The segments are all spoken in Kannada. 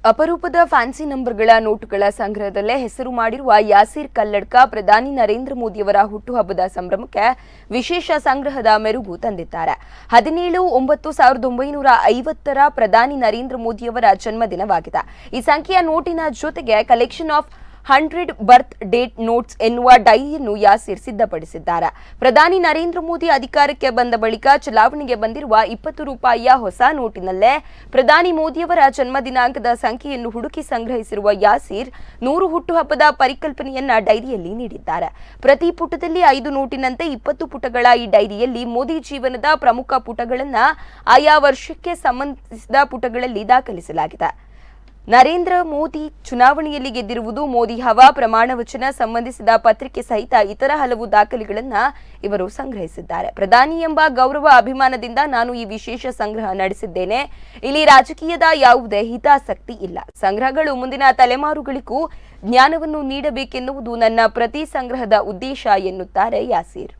ಅಪರೂಪದ ಫ್ಯಾನ್ಸಿ ನಂಬರ್ಗಳ ನೋಟುಗಳ ಸಂಗ್ರಹದಲ್ಲೇ ಹೆಸರು ಮಾಡಿರುವ ಯಾಸೀರ್ ಕಲ್ಲಡ್ಕ ಪ್ರಧಾನಿ ನರೇಂದ್ರ ಮೋದಿಯವರ ಹುಟ್ಟುಹಬ್ಬದ ಸಂಭ್ರಮಕ್ಕೆ ವಿಶೇಷ ಸಂಗ್ರಹದ ಮೆರುಗು ತಂದಿದ್ದಾರೆ. 17/9/1950 ಪ್ರಧಾನಿ ನರೇಂದ್ರ ಮೋದಿಯವರ ಜನ್ಮದಿನವಾಗಿದೆ. ಈ ಸಂಖ್ಯೆಯ ನೋಟಿನ ಜೊತೆಗೆ collection of 100 birth date notes ಎನ್ನುವ ಡೈರಿಯನ್ನು ಯಾಸೀರ್ ಸಿದ್ಧಪಡಿಸಿದ್ದಾರೆ. ಪ್ರಧಾನಿ ನರೇಂದ್ರ ಮೋದಿ ಅಧಿಕಾರಕ್ಕೆ ಬಂದ ಬಳಿಕ ಚಲಾವಣೆಗೆ ಬಂದಿರುವ 20 ರೂಪಾಯಿಯ ಹೊಸ ನೋಟಿನಲ್ಲೇ ಪ್ರಧಾನಿ ಮೋದಿಯವರ ಜನ್ಮದಿನಾಂಕದ ಸಂಖ್ಯೆಯನ್ನು ಹುಡುಕಿ ಸಂಗ್ರಹಿಸಿರುವ ಯಾಸೀರ್ 100 ಹುಟ್ಟುಹಬ್ಬದ ಪರಿಕಲ್ಪನೆಯನ್ನ ಡೈರಿಯಲ್ಲಿ ನೀಡಿದ್ದಾರೆ. ಪ್ರತಿ ಪುಟದಲ್ಲಿ 5 ನೋಟಿನಂತೆ 20 ಪುಟಗಳ ಈ ಡೈರಿಯಲ್ಲಿ ಮೋದಿ ಜೀವನದ ಪ್ರಮುಖ ಪುಟಗಳನ್ನ ಆಯಾ ವರ್ಷಕ್ಕೆ ಸಂಬಂಧಿಸಿದ ಪುಟಗಳಲ್ಲಿ ದಾಖಲಿಸಲಾಗಿದೆ. ನರೇಂದ್ರ ಮೋದಿ ಚುನಾವಣೆಯಲ್ಲಿ ಗೆದ್ದಿರುವುದು, ಮೋದಿ ಹವಾ ಪ್ರಮಾಣ ವಚನ ಸಂಬಂಧಿಸಿದ ಪತ್ರಿಕೆ ಸಹಿತ ಇತರ ಹಲವು ದಾಖಲೆಗಳನ್ನು ಇವರು ಸಂಗ್ರಹಿಸಿದ್ದಾರೆ. ಪ್ರಧಾನಿ ಎಂಬ ಗೌರವ ಅಭಿಮಾನದಿಂದ ನಾನು ಈ ವಿಶೇಷ ಸಂಗ್ರಹ ನಡೆಸಿದ್ದೇನೆ. ಇಲ್ಲಿ ರಾಜಕೀಯದ ಯಾವುದೇ ಹಿತಾಸಕ್ತಿ ಇಲ್ಲ. ಸಂಗ್ರಹಗಳು ಮುಂದಿನ ತಲೆಮಾರುಗಳಿಗೂ ಜ್ಞಾನವನ್ನು ನೀಡಬೇಕೆನ್ನುವುದು ನನ್ನ ಪ್ರತಿ ಸಂಗ್ರಹದ ಉದ್ದೇಶ ಎನ್ನುತ್ತಾರೆ ಯಾಸೀರ್.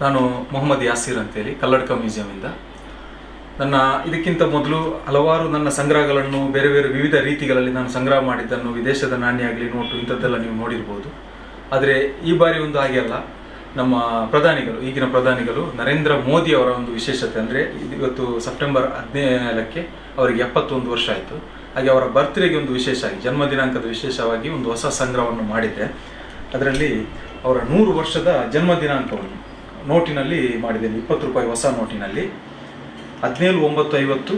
ನಾನು ಮೊಹಮ್ಮದ್ ಯಾಸೀರ್ ಅಂತೇಳಿ ಕಲ್ಲಡ್ಕ ಮ್ಯೂಸಿಯಮಿಂದ. ಇದಕ್ಕಿಂತ ಮೊದಲು ಹಲವಾರು ನನ್ನ ಸಂಗ್ರಹಗಳನ್ನು ಬೇರೆ ಬೇರೆ ವಿವಿಧ ರೀತಿಗಳಲ್ಲಿ ನಾನು ಸಂಗ್ರಹ ಮಾಡಿದ್ದನ್ನು, ವಿದೇಶದ ನಾಣ್ಯ ಆಗಲಿ, ನೋಟು ಇಂಥದ್ದೆಲ್ಲ ನೀವು ನೋಡಿರ್ಬೋದು. ಆದರೆ ಈ ಬಾರಿ ಒಂದು ಹಾಗೆ ಅಲ್ಲ. ನಮ್ಮ ಈಗಿನ ಪ್ರಧಾನಿಗಳು ನರೇಂದ್ರ ಮೋದಿ ಅವರ ಒಂದು ವಿಶೇಷತೆ ಅಂದರೆ, ಇವತ್ತು ಸೆಪ್ಟೆಂಬರ್ 17ಕ್ಕೆ ಅವರಿಗೆ 71 ವರ್ಷ ಆಯಿತು. ಹಾಗೆ ಅವರ ಬರ್ತ್ಡೇಗೆ ಒಂದು ವಿಶೇಷವಾಗಿ, ಜನ್ಮದಿನಾಂಕದ ವಿಶೇಷವಾಗಿ ಒಂದು ಹೊಸ ಸಂಗ್ರಹವನ್ನು ಮಾಡಿದ್ದೆ. ಅದರಲ್ಲಿ ಅವರ 100 ವರ್ಷದ ಜನ್ಮದಿನಾಂಕವನ್ನು ನೋಟಿನಲ್ಲಿ ಮಾಡಿದ್ದೇನೆ. 20 ರೂಪಾಯಿ ಹೊಸ ನೋಟಿನಲ್ಲಿ 17/9/50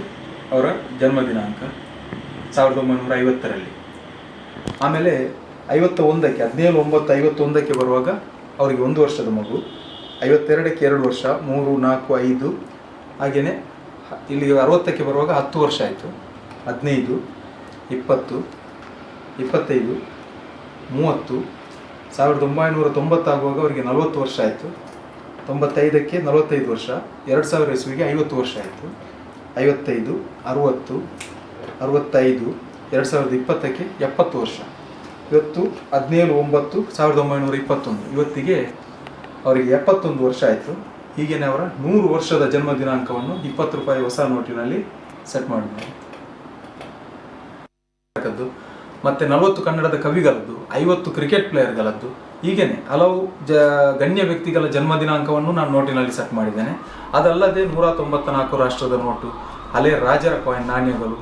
ಅವರ ಜನ್ಮದಿನಾಂಕ 1950ರಲ್ಲಿ. ಆಮೇಲೆ 51ಕ್ಕೆ 17/9/51ಕ್ಕೆ ಬರುವಾಗ ಅವರಿಗೆ 1 ವರ್ಷದ ಮಗು, 52ಕ್ಕೆ 2 ವರ್ಷ, 3, 4, 5. ಹಾಗೆಯೇ ಇಲ್ಲಿ 60ಕ್ಕೆ ಬರುವಾಗ 10 ವರ್ಷ ಆಯಿತು. 15, 20, 25, 30. 1990 ಆಗುವಾಗ ಅವರಿಗೆ 40 ವರ್ಷ ಆಯಿತು. 95ಕ್ಕೆ 45 ವರ್ಷ, 2000 ಇಸ್ವಿಗೆ 50 ವರ್ಷ ಆಯಿತು. 55, 60, 65, 2020ಕ್ಕೆ 70 ವರ್ಷ. ಇವತ್ತು 17/9/1921, ಇವತ್ತಿಗೆ ಅವರಿಗೆ 71 ವರ್ಷ ಆಯಿತು. ಹೀಗೇನೆ ಅವರ 100 ವರ್ಷದ ಜನ್ಮದಿನಾಂಕವನ್ನು 20 ರೂಪಾಯಿ ಹೊಸ ನೋಟಿನಲ್ಲಿ ಸೆಟ್ ಮಾಡಿದ್ದಾರೆ. ಮತ್ತು 40 ಕನ್ನಡದ ಕವಿಗಳದ್ದು, 50 ಕ್ರಿಕೆಟ್ ಪ್ಲೇಯರ್ಗಳದ್ದು, ಹೀಗೇನೆ ಹಲವು ಗಣ್ಯ ವ್ಯಕ್ತಿಗಳ ಜನ್ಮದಿನಾಂಕವನ್ನು ನಾನು ನೋಟಿನಲ್ಲಿ ಸೆಟ್ ಮಾಡಿದ್ದೇನೆ. ಅದಲ್ಲದೆ 194 ರಾಷ್ಟ್ರದ ನೋಟು, ಹಳೆ ರಾಜರ ಕಾಯಿನ್ ನಾಣ್ಯಗಳು,